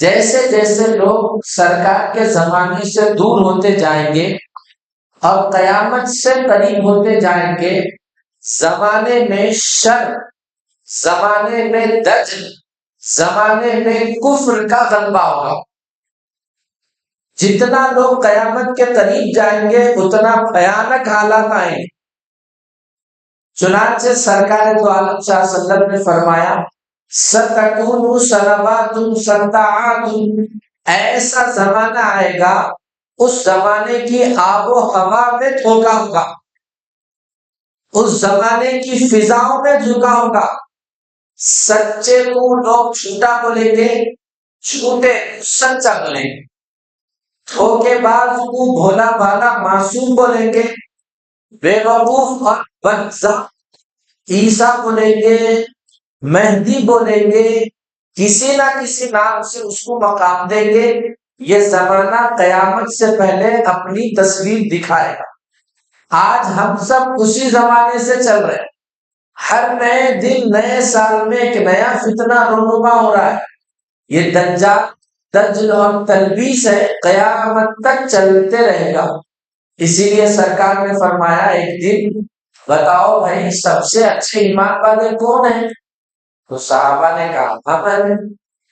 جیسے جیسے لوگ سرکار کے زمانے سے دور ہوتے جائیں گے اور قیامت سے قریب ہوتے جائیں گے، زمانے میں شر، زمانے میں دجل، زمانے میں کفر کا غلبہ ہوگا۔ جتنا لوگ قیامت کے قریب جائیں گے اتنا بھیانک حالات آئیں گے۔ چنانچہ سرکار دو عالم صلی اللہ علیہ وسلم نے فرمایا سَتَكُونُ صَلَوَاتٌ سَتَّعَاتٌ، ایسا زمانہ آئے گا اس زمانے کی آب و ہوا میں دھوکا ہوگا، اس زمانے کی فضاؤں میں دھوکا ہوگا۔ سچے کو لوگ جھوٹا بولیں گے، جھوٹے سچا بولیں گے، دھوکے باز کو بھولا بھالا معصوم بولیں گے، بے وقوف اور بدذات عیسیٰ بولیں گے، مہدی بولیں گے، کسی نہ کسی نام سے اس کو مقام دیں گے۔ یہ زمانہ قیامت سے پہلے اپنی تصویر دکھائے گا۔ آج ہم سب اسی زمانے سے چل رہے ہیں۔ ہر نئے دن نئے سال میں ایک نیا فتنہ رونما ہو رہا ہے۔ یہ دجال، دجل اور تلبیس ہے، قیامت تک چلتے رہے گا۔ اسی لیے سرکار نے فرمایا ایک دن بتاؤ بھائی سب سے اچھے ایمان والے کون ہیں؟ تو صحابہ نے کہا ہم ہیں۔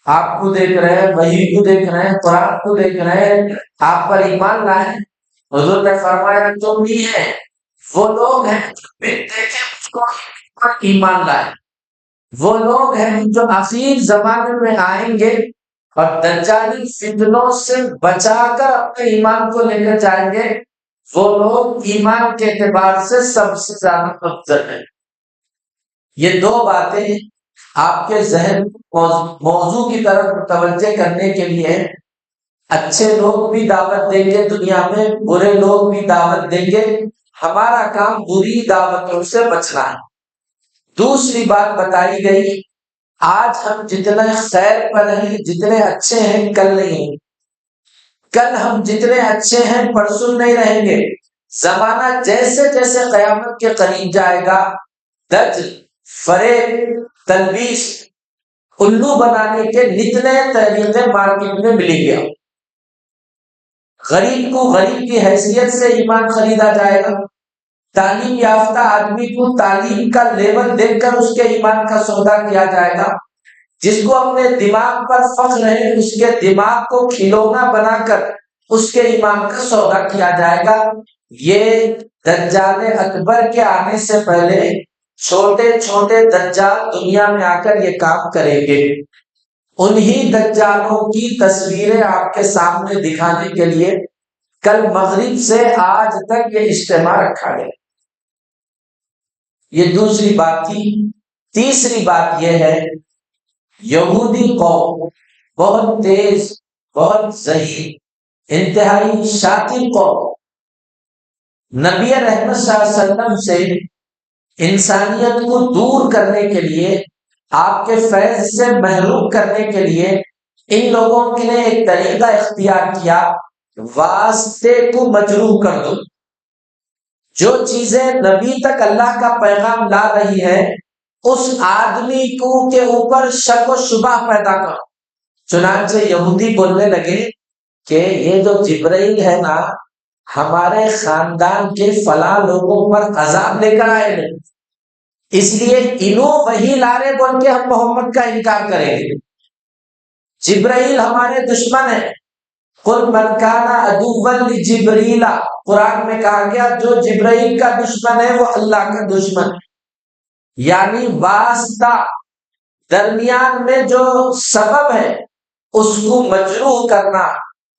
آپ کو دیکھ رہے ہیں، وحی کو دیکھ رہے ہیں، قرآن کو دیکھ رہے ہیں، آپ پر ایمان لائے۔ حضور نے فرمایا تم بھی ہیں، وہ لوگ ہیں دیکھیں اس کو پر ایمان لائے، وہ لوگ ہیں جو آخر زمانے میں آئیں گے اور دجالی فتنوں سے بچا کر اپنے ایمان کو لے کر جائیں گے، وہ لوگ ایمان کے اعتبار سے سب سے زیادہ افضل ہیں۔ یہ دو باتیں آپ کے ذہن موضوع کی طرف متوجہ کرنے کے لیے، اچھے لوگ بھی دعوت دیں گے دنیا میں، برے لوگ بھی دعوت دیں گے، ہمارا کام بری دعوتوں سے بچنا ہے۔ دوسری بات بتائی گئی آج ہم جتنے خیر پر ہیں، جتنے اچھے ہیں، کل نہیں، کل ہم جتنے اچھے ہیں پرسوں نہیں رہیں گے۔ زمانہ جیسے جیسے قیامت کے قریب جائے گا، دجل، فریب، تلبیس، الو بنانے کے نتنے طریقے مارکیٹ میں ملیں گے۔ غریب کو غریب کی حیثیت سے ایمان خریدا جائے گا، تعلیم یافتہ آدمی کو تعلیم کا لیول دیکھ کر اس کے ایمان کا سودا کیا جائے گا، جس کو اپنے دماغ پر فخر ہے اس کے دماغ کو کھلونا بنا کر اس کے ایمان کا سودا کیا جائے گا۔ یہ دجال اکبر کے آنے سے پہلے چھوٹے چھوٹے دجال دنیا میں آ کر یہ کام کریں گے۔ انہی دجالوں کی تصویریں آپ کے سامنے دکھانے کے لیے کل مغرب سے آج تک یہ اجتماع رکھا گیا۔ یہ دوسری بات تھی۔ تیسری بات یہ ہے یہودی قوم بہت تیز، بہت ذہین، انتہائی شاطر قوم، نبی رحمت صلی اللہ علیہ وسلم سے انسانیت کو دور کرنے کے لیے، آپ کے فیض سے محروم کرنے کے لیے ان لوگوں نے ایک طریقہ اختیار کیا، واسطے کو مجروح کر دو۔ جو چیزیں نبی تک اللہ کا پیغام لا رہی ہے اس آدمی کو کے اوپر شک و شبہ پیدا کرو۔ چنانچہ یہودی بولنے لگے کہ یہ جو جبرائیل ہے نا، ہمارے خاندان کے فلاں لوگوں پر عذاب لے کر آئے ہیں، اس لیے انہوں وہی لارے بول کے ہم محمد کا انکار کریں گے۔ جبرائیل ہمارے دشمن ہے۔ قل من کان عدوا لجبریل، قرآن میں کہا گیا جو جبرائیل کا دشمن ہے وہ اللہ کا دشمن ہے۔ یعنی واسطہ، درمیان میں جو سبب ہے اس کو مجروح کرنا،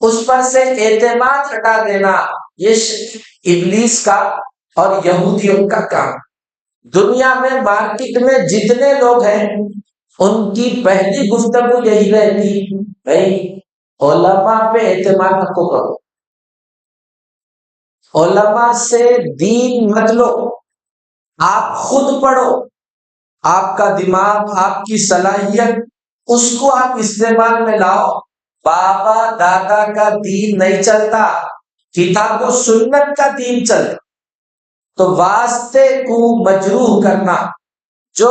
اس پر سے اعتماد ہٹا دینا، یہ ابلیس کا اور یہودیوں کا کام۔ دنیا میں مارکیٹ میں جتنے لوگ ہیں ان کی پہلی گفتگو یہی رہتی بھائی علماء پہ اعتماد کو کرو، علماء سے دین مت لو، آپ خود پڑھو، آپ کا دماغ، آپ کی صلاحیت، اس کو آپ استعمال میں لاؤ۔ بابا دادا کا دین نہیں چلتا، کتاب و سنت کا دین چلتا۔ تو واسطے کو مجروح کرنا، جو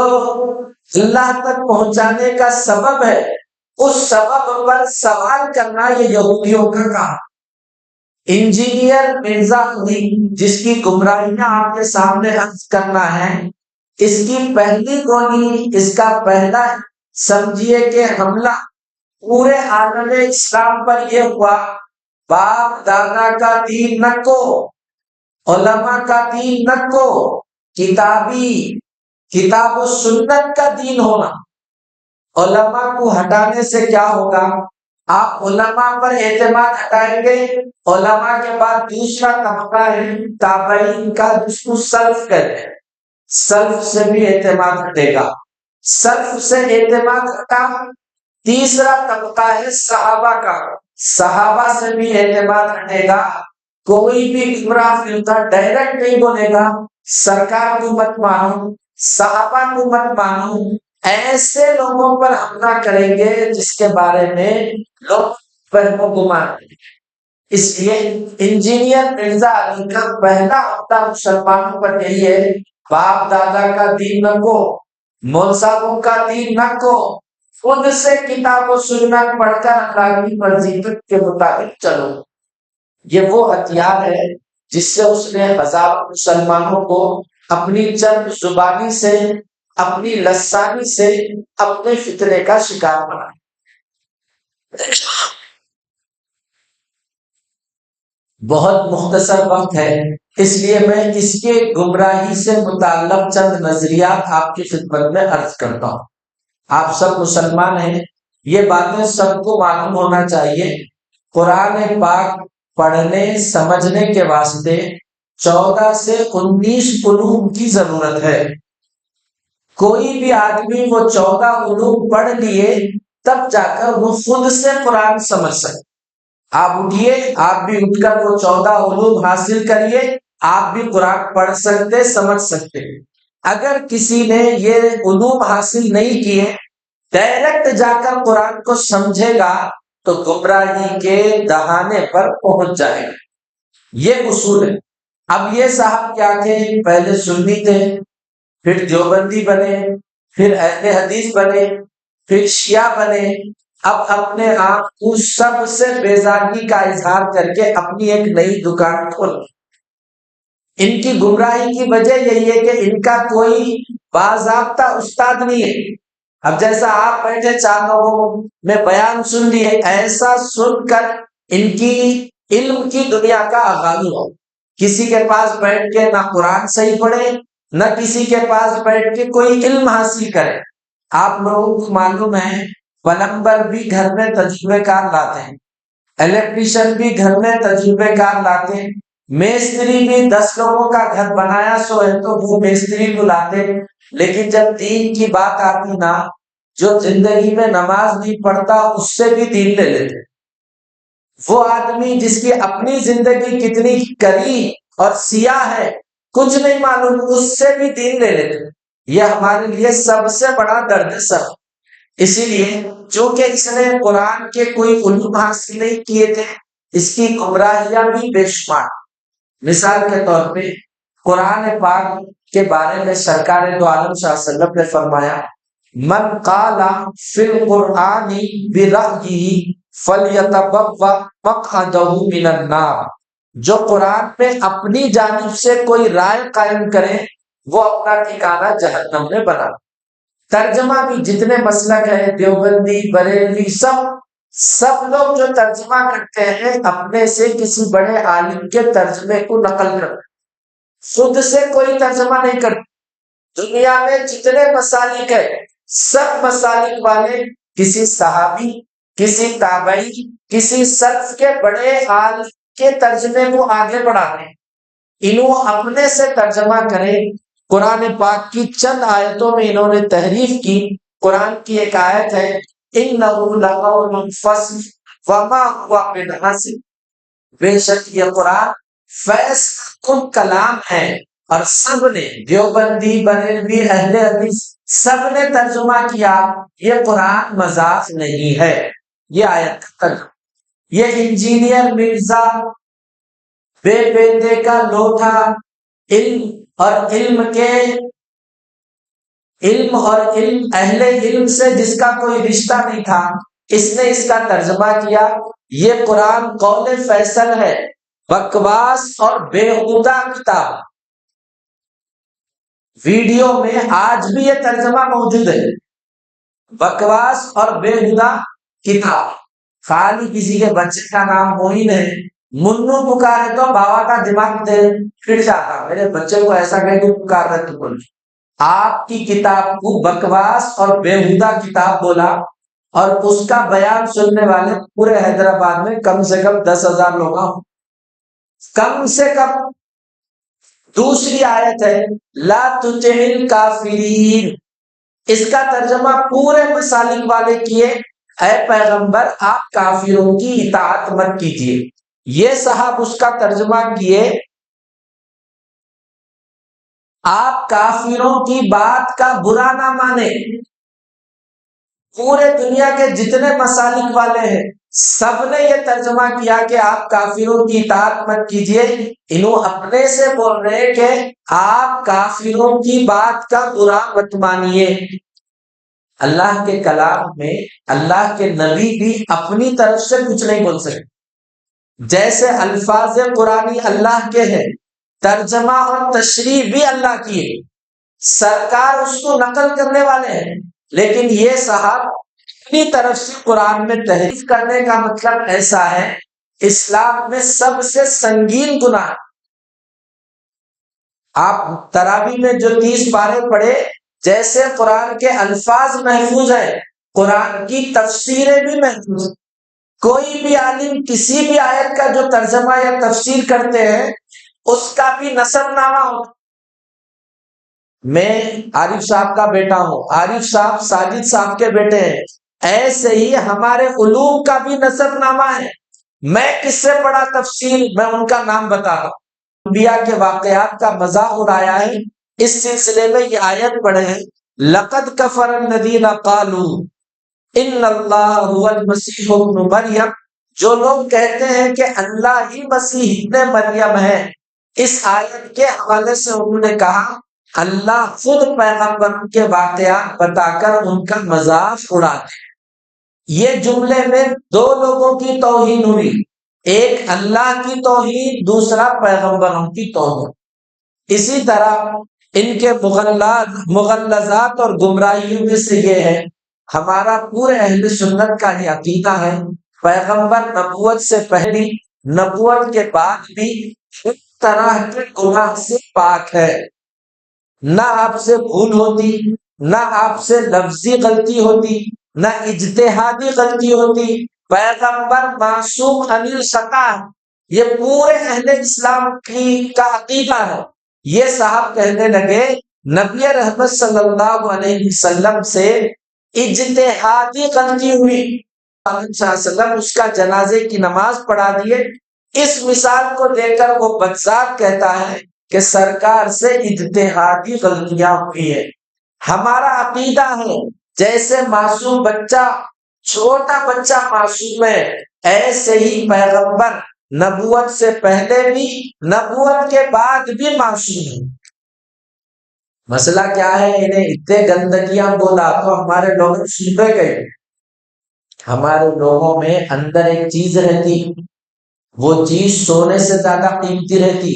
اللہ تک پہنچانے کا سبب ہے اس سبب پر سوال کرنا یہ یہودیوں کا کام۔ انجینئر مرزا علی جس کی گمراہیاں آپ کے سامنے عرض کرنا ہے، اس کی پہلی گولی، اس کا پہلا سمجھیے کہ حملہ پورے عالم اسلام پر یہ ہوا، باپ دادا کا دین نکو، علماء کا دین نکو، کتاب و سنت کا دین ہونا۔ علماء کو ہٹانے سے کیا ہوگا؟ آپ علماء پر اعتماد ہٹائیں گے، علماء کے بعد دوسرا طبقہ ہے تابعین کا، جس کو سلف کہتے ہیں، سلف سے بھی اعتماد ہٹے گا۔ سلف سے اعتماد ہٹا، تیسرا طبقہ ہے صحابہ کا، صحابہ سے بھی اعتماد ہٹے گا۔ کوئی بھی گمراہ فرقہ ڈائریکٹ نہیں بولے گا سرکار کو مت مانو، صحابہ کو مت مانو، ایسے لوگوں پر حملہ کریں گے جس کے بارے میں لوگ وہم و گمان ہیں۔ اس لیے انجینئر مرزا علی کا پہلا حملہ مسلمانوں پر یہی ہے، باپ دادا کا دین نہ کو، مول صاحبوں کا دین نہ کو، خود سے کتاب و سنت پڑھ کر اللہ کی مرضی کے مطابق چلو۔ یہ وہ ہتھیار ہے جس سے اس نے ہزاروں مسلمانوں کو اپنی چند زبانی سے، اپنی لسانی سے اپنے فتنے کا شکار بنایا۔ بہت مختصر وقت ہے، اس لیے میں اس کے گمراہی سے متعلق چند نظریات آپ کی خدمت میں عرض کرتا ہوں۔ آپ سب مسلمان ہیں، یہ باتیں سب کو معلوم ہونا چاہیے۔ قرآن پاک پڑھنے سمجھنے کے واسطے 14 سے 19 علوم کی ضرورت ہے۔ کوئی بھی آدمی وہ 14 علوم پڑھ لیے تب جا کر وہ خود سے قرآن سمجھ سکے۔ آپ اٹھیے، آپ بھی اٹھ کر وہ 14 علوم حاصل کریے، آپ بھی قرآن پڑھ سکتے، سمجھ سکتے۔ اگر کسی نے یہ علوم حاصل نہیں کیے، ڈائریکٹ جا کر قرآن کو سمجھے گا تو گمراہی کے دہانے پر پہنچ جائے گا۔ یہ اصول ہے۔ اب یہ صاحب کیا تھے؟ پہلے سنی تھے، پھر دیوبندی بنے، پھر اہل حدیث بنے، پھر شیعہ بنے۔ اب اپنے آپ کو سب سے بیزاری کا اظہار کر کے اپنی ایک نئی دکان کھول۔ ان کی گمراہی کی وجہ یہی ہے کہ ان کا کوئی باضابطہ استاد نہیں ہے۔ اب جیسا آپ بیٹھے 4 لوگوں میں بیان سن لیے، ایسا سن کر ان کی علم کی دنیا کا آغاز ہو۔ کسی کے پاس بیٹھ کے نہ قرآن صحیح پڑھے، نہ کسی کے پاس بیٹھ کے کوئی علم حاصل کرے۔ آپ لوگوں کو معلوم ہے پلمبر بھی گھر میں تجربے کار لاتے ہیں، الیکٹریشین بھی گھر میں تجربے کار لاتے ہیں، میستری بھی 10 لوگوں کا گھر بنایا سو ہے تو وہ میستری کو لاتے۔ لیکن جب دین کی بات آتی نا، جو زندگی میں نماز نہیں پڑھتا اس سے بھی دین لے لیتے۔ وہ آدمی جس کی اپنی زندگی کتنی کری اور سیاہ ہے کچھ نہیں معلوم، اس سے بھی دین لے لیتے۔ یہ ہمارے لیے سب سے بڑا درد سر۔ اسی لیے چونکہ اس نے قرآن کے کوئی علوم حاصل نہیں کیے تھے، اس کی گمراہیاں بھی بے شمار۔ مثال کے طور پہ قرآن پاک کے بارے میں سرکار دو عالم صلی اللہ علیہ وسلم نے فرمایا، من قال فی القرآن برأیہ فلیتبوأ مقعدہ من النار، جو قرآن میں اپنی جانب سے کوئی رائے قائم کرے وہ اپنا ٹھکانہ جہنم میں بنا۔ ترجمہ بھی جتنے مسلک ہیں، دیوبندی، بریلوی، سب لوگ جو ترجمہ کرتے ہیں اپنے سے کسی بڑے عالم کے ترجمے کو نقل کرتے، خود سے کوئی ترجمہ نہیں کرتے۔ دنیا میں جتنے مسالک ہیں سب مسالک والے کسی صحابی، کسی تابعی، کسی سلف کے بڑے عالم کے ترجمے کو آگے بڑھاتے ہیں۔ انہوں اپنے سے ترجمہ کریں۔ قرآن پاک کی چند آیتوں میں انہوں نے تحریف کی۔ قرآن کی ایک آیت ہے، اِنَّهُ لَقَوْلٌ فَصْلٌ وَمَا هُوَ بِالْحَزْلِ، بے شک یہ قرآن فیصلہ کن کلام ہے۔ اور سب نے، دیوبندی، بریلوی، اہل حدیث، سب نے ترجمہ کیا یہ قرآن مذاق نہیں ہے۔ یہ آیت کا ترجمہ۔ یہ انجینئر مرزا بے بیٹے کا لوٹا، علم اور اہل علم سے جس کا کوئی رشتہ نہیں تھا، اس نے اس کا ترجمہ کیا یہ قرآن قول فیصل ہے، بکواس اور بےہودہ کتاب۔ ویڈیو میں آج بھی یہ ترجمہ موجود ہے، بکواس اور بےہودہ کتاب۔ خالی کسی کے بچے کا نام موہین ہے، منو پکارے تو بابا کا دماغ پھر جاتا، میرے بچے کو ایسا کہہ کے پکار رہے تو بول، آپ کی کتاب کو بکواس اور بےہودہ کتاب بولا، اور اس کا بیان سننے والے پورے حیدرآباد میں کم سے کم 10,000 لوگ ہوں، کم سے کم۔ دوسری آیت ہے لا تطع الکافرین، اس کا ترجمہ پورے مسالک والے کیے، اے پیغمبر آپ کافروں کی اطاعت مت کیجیے۔ یہ صاحب اس کا ترجمہ کیے آپ کافروں کی بات کا برا نہ مانے۔ پورے دنیا کے جتنے مسالک والے ہیں سب نے یہ ترجمہ کیا کہ آپ کافروں کی اطاعت مت کیجیے، انہوں اپنے سے بول رہے کہ آپ کافروں کی بات کا برا مت مانیے۔ اللہ کے کلام میں اللہ کے نبی بھی اپنی طرف سے کچھ نہیں بول سکتے، جیسے الفاظ قرآنی اللہ کے ہیں، ترجمہ اور تشریح بھی اللہ کی ہے، سرکار اس کو نقل کرنے والے ہیں، لیکن یہ صاحب اپنی طرف سے قرآن میں تحریف کرنے کا مطلب ایسا ہے، اسلام میں سب سے سنگین گناہ۔ آپ تراویح میں جو 30 پارے پڑھے، جیسے قرآن کے الفاظ محفوظ ہیں، قرآن کی تفسیریں بھی محفوظ ہیں۔ کوئی بھی عالم کسی بھی آیت کا جو ترجمہ یا تفسیر کرتے ہیں اس کا بھی نسب نامہ ہوتا۔ میں عارف صاحب کا بیٹا ہوں، عارف صاحب ساجد صاحب کے بیٹے ہیں، ایسے ہی ہمارے علوم کا بھی نسب نامہ ہے۔ میں کس سے پڑھا تفسیر، میں ان کا نام بتا رہا ہوں۔ انبیاء کے واقعات کا مذاق اڑایا ہے، اس سلسلے میں یہ آیت پڑھے ہیں لقد کفر الذین قالوا ان اللہ هو المسیح ابن مریم، جو لوگ کہتے ہیں کہ اللہ ہی مسیح ابن مریم ہے، اس آیت کے حوالے سے انہوں نے کہا اللہ خود پیغمبر کے واقعات بتا کر ان کا مذاق اڑاتے ہیں۔ یہ جملے میں دو لوگوں کی توہین ہوئی، ایک اللہ کی توہین، دوسرا پیغمبروں کی توہین۔ اسی طرح ان کے مغلظات اور گمراہیوں میں سے یہ ہے، ہمارا پورے اہل سنت کا یہ عقیدہ ہے پیغمبر نبوت سے پہلی نبوت کے بعد بھی اس طرح کے گناہ سے پاک ہے، نہ آپ سے بھول ہوتی، نہ آپ سے لفظی غلطی ہوتی، نہ اجتہادی غلطی ہوتی، پیغمبر معصوم عن الخطا، یہ پورے اہل اسلام کا عقیدہ ہے۔ یہ صاحب کہنے لگے نبی رحمت صلی اللہ علیہ وسلم سے اجتہادی غلطی ہوئی، صلی اللہ علیہ وسلم اس کا جنازے کی نماز پڑھا دیے۔ اس مثال کو دے کر وہ بدذات کہتا ہے کہ سرکار سے اجتہادی غلطیاں ہوئی ہے۔ ہمارا عقیدہ ہے جیسے معصوم بچہ، چھوٹا بچہ معصوم ہے، ایسے ہی پیغمبر نبوت سے پہلے بھی نبوت کے بعد بھی معصوم ہے۔ مسئلہ کیا ہے، انہیں اتنے گندگیاں بولا تو ہمارے لوگ سنتے گئے۔ ہمارے لوگوں میں اندر ایک چیز رہتی، وہ چیز سونے سے زیادہ قیمتی رہتی،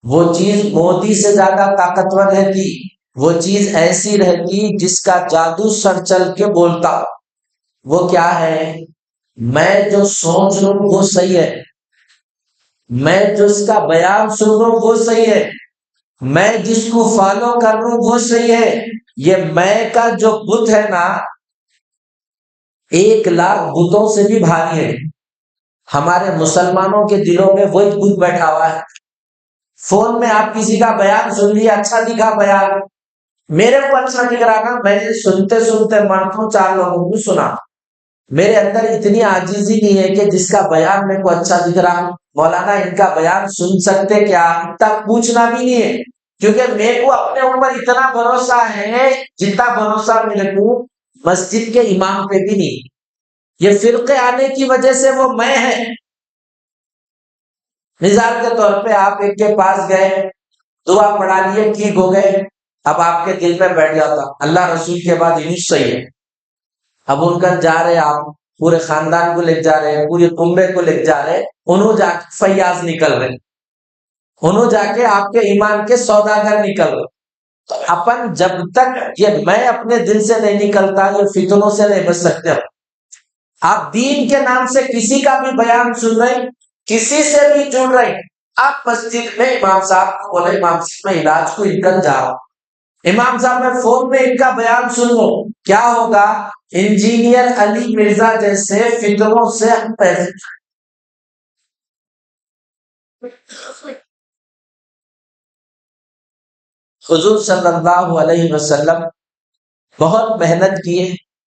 وہ چیز موتی سے زیادہ طاقتور رہتی، وہ چیز ایسی رہتی جس کا جادو سر چل کے بولتا۔ وہ کیا ہے، میں جو سوچ رہا ہوں وہ صحیح ہے، میں جو اس کا بیان سن رہا ہوں وہ صحیح ہے، میں جس کو فالو کر رہا ہوں وہ صحیح ہے۔ یہ میں کا جو بت ہے نا، 1,00,000 بتوں سے بھی بھاری ہے۔ ہمارے مسلمانوں کے دلوں میں وہی بت بیٹھا ہوا ہے۔ فون میں آپ کسی کا بیان سن لیا، اچھا دکھا بیان، میرے کو اچھا دکھ رہا نا، میں نے سنتے سنتے مرتا ہوں 4 لوگوں کو سنا۔ میرے اندر اتنی عاجزی نہیں ہے کہ جس کا بیان میرے کو اچھا دکھ رہا مولانا ان کا بیان سن سکتے کیا، اتنا پوچھنا بھی نہیں ہے، کیونکہ میرے کو اپنے اوپر اتنا بھروسہ ہے جتنا بھروسہ میرے کو مسجد کے امام پہ بھی نہیں۔ یہ فرقے آنے کی وجہ سے وہ میں ہے۔ مثال کے طور پہ آپ ایک کے پاس گئے، دعا پڑھا لیے، ٹھیک ہو گئے، اب آپ کے دل میں بیٹھ جاتا اللہ رسول کے بعد انہی صحیح ہے۔ اب ان کا جا رہے آپ، پورے خاندان کو لے جا رہے ہیں، پورے کنبے کو لے جا رہے ہیں، انہوں جا کے فیاض نکل رہے ہیں، انہوں جا کے آپ کے ایمان کے سوداگر نکل رہے ہیں۔ تو اپن جب تک یہ میں اپنے دل سے نہیں نکلتا، یہ فتنوں سے نہیں بچ سکتے۔ آپ دین کے نام سے کسی کا بھی بیان سن رہے ہیں، کسی سے بھی جڑ رہے ہیں، آپ مسجد میں امام صاحب کو بولے امام صاحب میں علاج کو انٹر جا رہا ہوں، امام صاحب میں فون میں ان کا بیان سن لو، کیا ہوگا؟ انجینئر علی مرزا جیسے فتنوں سے ہم حضور صلی اللہ علیہ وسلم بہت محنت کیے،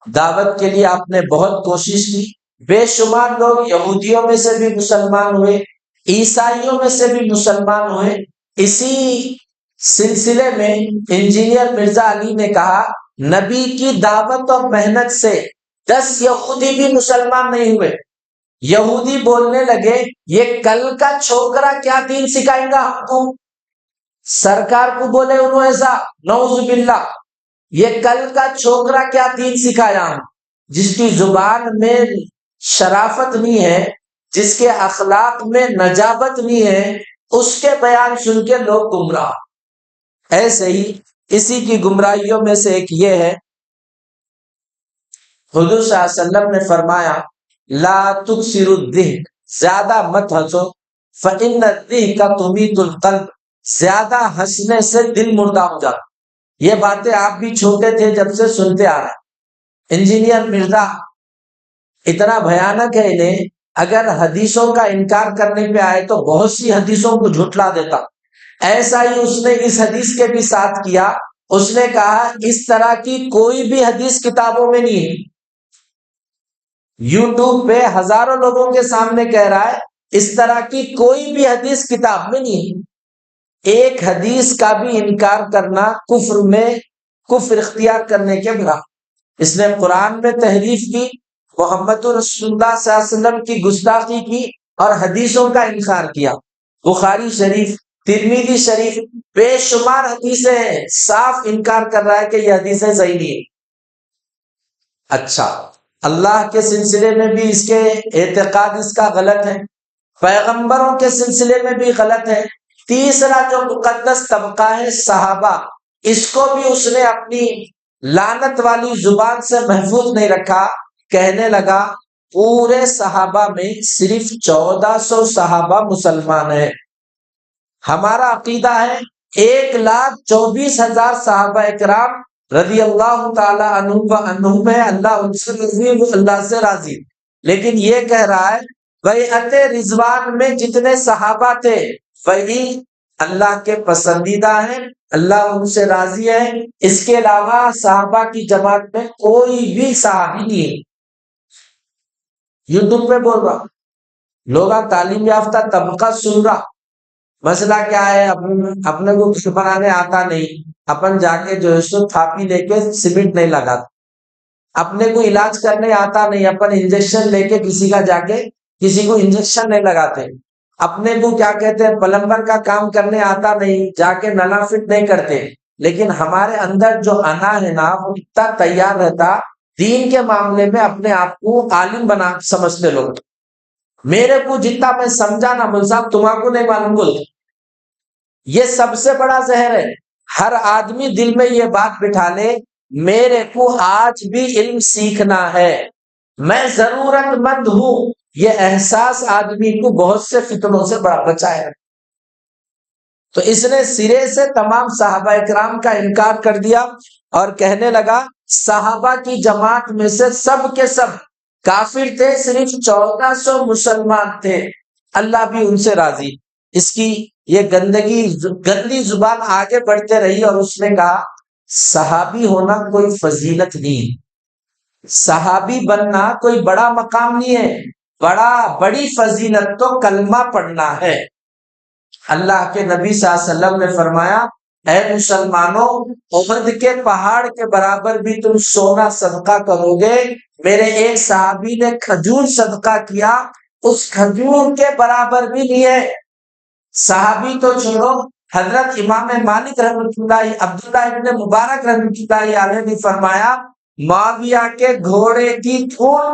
دعوت کے لیے آپ نے بہت کوشش کی، بے شمار لوگ یہودیوں میں سے بھی مسلمان ہوئے، عیسائیوں میں سے بھی مسلمان ہوئے۔ اسی سلسلے میں انجینئر مرزا علی نے کہا نبی کی دعوت اور محنت سے 10 یہودی بھی مسلمان نہیں ہوئے۔ یہودی بولنے لگے یہ کل کا چھوکرا کیا دین سکھائیں گا ہم کو، سرکار کو بولے انہوں ایسا، نعوذ باللہ، یہ کل کا چھوکرا کیا دین سکھایا ہم، جس کی زبان میں شرافت نہیں ہے، جس کے اخلاق میں نجابت نہیں ہے، اس کے بیان سن کے لوگ گمراہ۔ ایسے ہی اسی کی گمراہیوں میں سے ایک یہ ہے، حضور صلی اللہ علیہ وسلم نے فرمایا لا تکثروا الضحک، زیادہ مت ہنسو، فإن الضحک تمیت القلب، زیادہ ہنسنے سے دل مردہ ہو جاتا۔ یہ باتیں آپ بھی چھوٹے تھے جب سے سنتے آ رہے ہیں۔ انجینئر مرزا اتنا بھیانک ہے، انہیں اگر حدیثوں کا انکار کرنے پہ آئے تو بہت سی حدیثوں کو جھٹلا دیتا۔ ایسا ہی اس نے اس حدیث کے بھی ساتھ کیا، اس نے کہا اس طرح کی کوئی بھی حدیث کتابوں میں نہیں ہے۔ یوٹیوب پہ ہزاروں لوگوں کے سامنے کہہ رہا ہے اس طرح کی کوئی بھی حدیث کتاب میں نہیں ہے۔ ایک حدیث کا بھی انکار کرنا کفر میں کفر اختیار کرنے کے برابر۔ اس نے قرآن میں تحریف کی، محمد رسول اللہ صلی اللہ علیہ وسلم کی گستاخی کی اور حدیثوں کا انکار کیا۔ بخاری شریف، ترمذی شریف، بے شمار حدیثیں ہیں، صاف انکار کر رہا ہے کہ یہ حدیثیں صحیح نہیں ہیں۔ اچھا، اللہ کے سلسلے میں بھی اس کے اعتقاد اس کا غلط ہے، پیغمبروں کے سلسلے میں بھی غلط ہے۔ تیسرا جو مقدس طبقہ ہے صحابہ، اس کو بھی اس نے اپنی لعنت والی زبان سے محفوظ نہیں رکھا۔ کہنے لگا پورے صحابہ میں صرف 1400 صحابہ مسلمان ہیں، ہمارا عقیدہ ہے 1,24,000 صحابہ اکرام رضی اللہ تعالی عنہم و عنہم ہے، اللہ ان سے راضی، وہ اللہ سے راضی۔ لیکن یہ کہہ رہا ہے بیعت رضوان میں جتنے صحابہ تھے وہی اللہ کے پسندیدہ ہیں، اللہ ان سے راضی ہے، اس کے علاوہ صحابہ کی جماعت میں کوئی بھی صحابی نہیں ہے۔ یوٹیوب پہ بول رہا، لوگ تعلیم یافتہ طبقہ سن رہا، مسئلہ کیا ہے؟ اپنے کو گھر بنانے آتا نہیں، اپن جا کے جو ہے سو تھاپی لے کے سیمنٹ نہیں لگاتا، اپنے کو علاج کرنے آتا نہیں، اپن انجیکشن لے کے کسی کا جا کے کسی کو انجیکشن نہیں لگاتے، اپنے کو کیا کہتے ہیں پلمبر کا کام کرنے آتا نہیں، جا کے نلا فٹ نہیں کرتے۔ لیکن ہمارے اندر جو انا ہے نا، وہ اتنا تیار رہتا دین کے معاملے میں اپنے آپ کو عالم بنا سمجھتے لوگ۔ میرے کو جتنا میں سمجھا نا مول صاحب، تمہارے کو نہیں معلوم بولتے۔ یہ سب سے بڑا زہر ہے۔ ہر آدمی دل میں یہ بات بٹھا لے میرے کو آج بھی علم سیکھنا ہے، میں ضرورت مند ہوں، یہ احساس آدمی کو بہت سے فتنوں سے بچائے۔ تو اس نے سرے سے تمام صحابہ اکرام کا انکار کر دیا اور کہنے لگا صحابہ کی جماعت میں سے سب کے سب کافر تھے، صرف 1400 مسلمان تھے، اللہ بھی ان سے راضی۔ اس کی یہ گندی زبان آگے بڑھتے رہی اور اس نے کہا صحابی ہونا کوئی فضیلت نہیں، صحابی بننا کوئی بڑا مقام نہیں ہے، بڑی فضیلت تو کلمہ پڑھنا ہے۔ اللہ کے نبی صلی اللہ علیہ وسلم نے فرمایا اے مسلمانوں، احد کے پہاڑ کے برابر بھی تم سونا صدقہ کرو گے، میرے ایک صحابی نے کھجور صدقہ کیا، اس کھجور کے برابر بھی نہیں ہے۔ صحابی تو چھوڑو، حضرت امام مالک رحمۃ اللہ، عبداللہ ابن مبارک رحمۃ اللہ علیہ نے فرمایا معاویہ کے گھوڑے کی دھول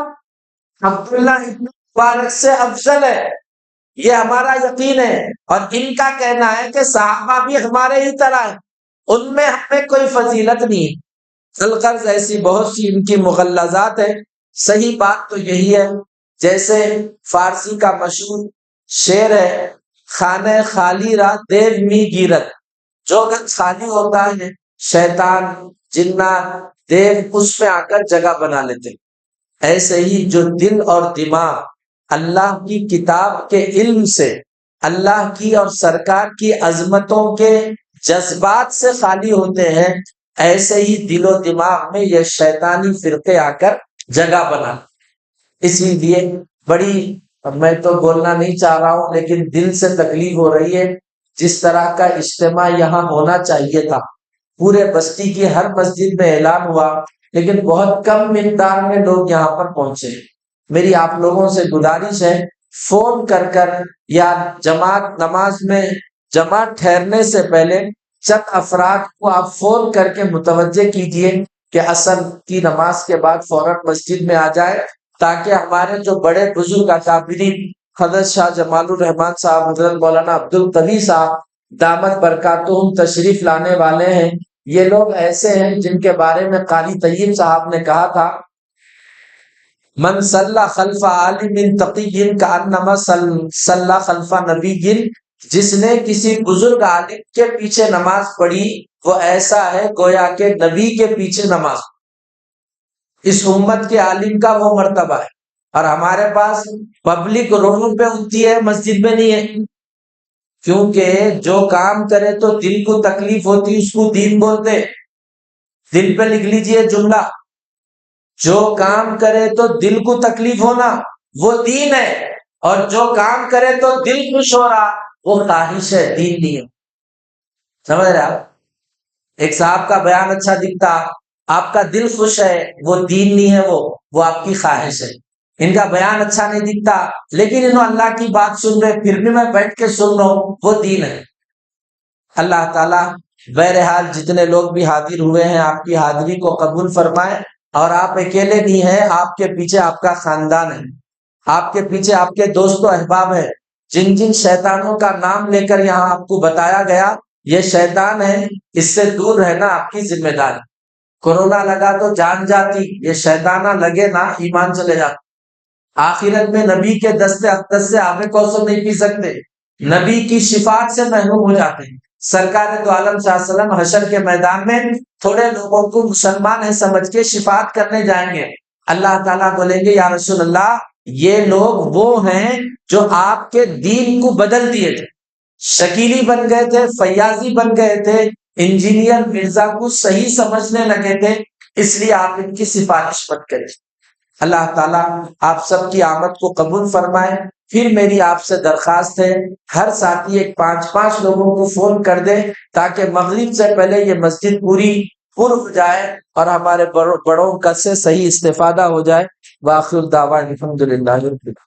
عبداللہ ابن مبارک سے افضل ہے، یہ ہمارا یقین ہے، اور ان کا کہنا ہے کہ صحابہ بھی ہمارے ہی طرح ہیں، ان میں ہمیں کوئی فضیلت نہیں ہے۔ الغرض ایسی بہت سی ان کی مغلظات ہے۔ صحیح بات تو یہی ہے، جیسے فارسی کا مشہور شعر ہے، خانہ خالی را دیو می گیرت، جو گھر خالی ہوتا ہے شیطان، جنات، دیو اس میں آ کر جگہ بنا لیتے ہیں۔ ایسے ہی جو دل اور دماغ اللہ کی کتاب کے علم سے، اللہ کی اور سرکار کی عظمتوں کے جذبات سے خالی ہوتے ہیں، ایسے ہی دل و دماغ میں یہ شیطانی فرقے آ کر جگہ بنا۔ اسی لیے بڑی، میں تو بولنا نہیں چاہ رہا ہوں لیکن دل سے تکلیف ہو رہی ہے، جس طرح کا اجتماع یہاں ہونا چاہیے تھا، پورے بستی کی ہر مسجد میں اعلان ہوا لیکن بہت کم مقدار میں لوگ یہاں پر پہنچے۔ میری آپ لوگوں سے گزارش ہے، فون کر کر یا جماعت نماز میں جماعت ٹھہرنے سے پہلے چند افراد کو آپ فون کر کے متوجہ کیجئے کہ عصر کی نماز کے بعد فوراً مسجد میں آ جائے، تاکہ ہمارے جو بڑے بزرگ اکابرین حضرت شاہ جمال الرحمن صاحب، حضرت مولانا عبد القوی صاحب دامت برکاتہم تشریف لانے والے ہیں۔ یہ لوگ ایسے ہیں جن کے بارے میں قاری طیب صاحب نے کہا تھا، من صلی خلف عالم تقی کانما صلی خلف نبی، جس نے کسی بزرگ عالم کے پیچھے نماز پڑھی وہ ایسا ہے گویا کہ نبی کے پیچھے نماز۔ اس امت کے عالم کا وہ مرتبہ ہے، اور ہمارے پاس پبلک روڈوں پہ ہوتی ہے، مسجد میں نہیں ہے، کیونکہ جو کام کرے تو دل کو تکلیف ہوتی اس کو دین بولتے۔ دل پہ لکھ لیجئے جملہ، جو کام کرے تو دل کو تکلیف ہونا وہ دین ہے، اور جو کام کرے تو دل خوش ہو رہا وہ خواہش ہے، دین نہیں ہے۔ سمجھ رہے آپ؟ ایک صاحب کا بیان اچھا دکھتا، آپ کا دل خوش ہے، وہ دین نہیں ہے، وہ آپ کی خواہش ہے۔ ان کا بیان اچھا نہیں دکھتا لیکن انہوں اللہ کی بات سن رہے، پھر بھی میں بیٹھ کے سن رہا ہوں، وہ دین ہے۔ اللہ تعالیٰ بہرحال جتنے لوگ بھی حاضر ہوئے ہیں آپ کی حاضری کو قبول فرمائے، اور آپ اکیلے نہیں ہیں، آپ کے پیچھے آپ کا خاندان ہے، آپ کے پیچھے آپ کے دوست و احباب ہیں، جن جن شیطانوں کا نام لے کر یہاں آپ کو بتایا گیا یہ شیطان ہے، اس سے دور رہنا آپ کی ذمہ داری۔ کورونا لگا تو جان جاتی، یہ شیطانہ لگے نا ایمان چلے جاتا۔ آخرت میں نبی کے دست اقدس سے آب کوثر نہیں پی سکتے، نبی کی شفاعت سے محروم ہو جاتے ہیں۔ سرکار دو عالم صلی اللہ علیہ وسلم حشر کے میدان میں تھوڑے لوگوں کو مسلمان ہیں سمجھ کے شفاعت کرنے جائیں گے، اللہ تعالیٰ بولیں گے یا رسول اللہ یہ لوگ وہ ہیں جو آپ کے دین کو بدل دیے تھے، شکیلی بن گئے تھے، فیاضی بن گئے تھے، انجینئر مرزا کو صحیح سمجھنے لگے تھے، اس لیے آپ ان کی سفارش مت کریں۔ اللہ تعالیٰ آپ سب کی آمد کو قبول فرمائے۔ پھر میری آپ سے درخواست ہے، ہر ساتھی ایک 5 لوگوں کو فون کر دے تاکہ مغرب سے پہلے یہ مسجد پوری پر ہو جائے اور ہمارے بڑوں کا سے صحیح استفادہ ہو جائے۔ وآخر الدعوانا الحمدللہ رب العالمین۔